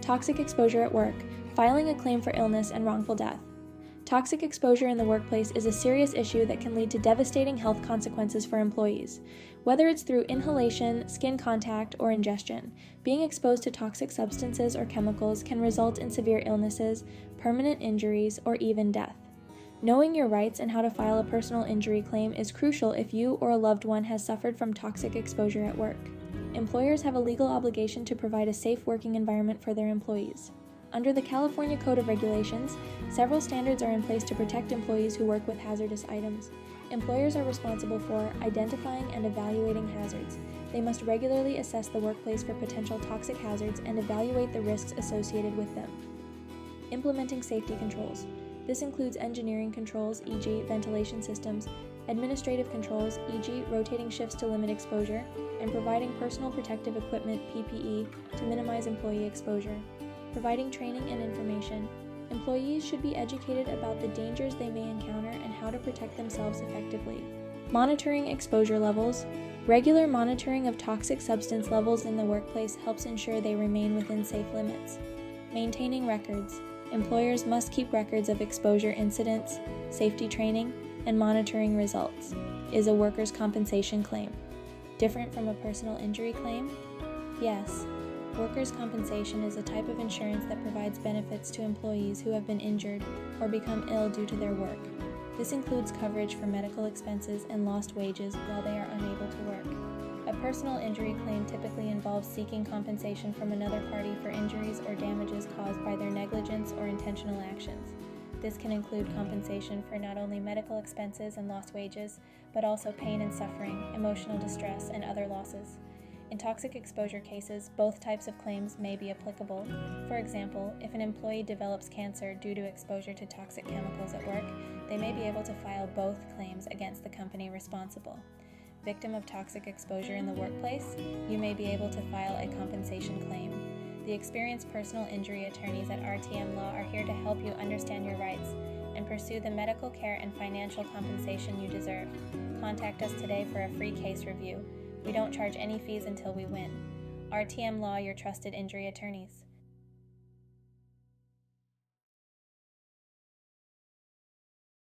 Toxic exposure at work, filing a claim for illness and wrongful death. Toxic exposure in the workplace is a serious issue that can lead to devastating health consequences for employees. Whether it's through inhalation, skin contact, or ingestion, being exposed to toxic substances or chemicals can result in severe illnesses, permanent injuries, or even death. Knowing your rights and how to file a personal injury claim is crucial if you or a loved one has suffered from toxic exposure at work. Employers have a legal obligation to provide a safe working environment for their employees. Under the California Code of Regulations, several standards are in place to protect employees who work with hazardous items. Employers are responsible for identifying and evaluating hazards. They must regularly assess the workplace for potential toxic hazards and evaluate the risks associated with them. Implementing safety controls. This includes engineering controls, e.g., ventilation systems, administrative controls, e.g., rotating shifts to limit exposure, and providing personal protective equipment, PPE, to minimize employee exposure. Providing training and information. Employees should be educated about the dangers they may encounter and how to protect themselves effectively. Monitoring exposure levels. Regular monitoring of toxic substance levels in the workplace helps ensure they remain within safe limits. Maintaining records. Employers must keep records of exposure incidents, safety training, and monitoring results. Is a workers' compensation claim different from a personal injury claim? Yes. Workers' compensation is a type of insurance that provides benefits to employees who have been injured or become ill due to their work. This includes coverage for medical expenses and lost wages while they are unable to work. A personal injury claim typically involves seeking compensation from another party for injuries or damages caused by their negligence or intentional actions. This can include compensation for not only medical expenses and lost wages, but also pain and suffering, emotional distress, and other losses. In toxic exposure cases, both types of claims may be applicable. For example, if an employee develops cancer due to exposure to toxic chemicals at work, they may be able to file both claims against the company responsible. Victim of toxic exposure in the workplace, you may be able to file a compensation claim. The experienced personal injury attorneys at RTM Law are here to help you understand your rights and pursue the medical care and financial compensation you deserve. Contact us today for a free case review. We don't charge any fees until we win. RTM Law, your trusted injury attorneys.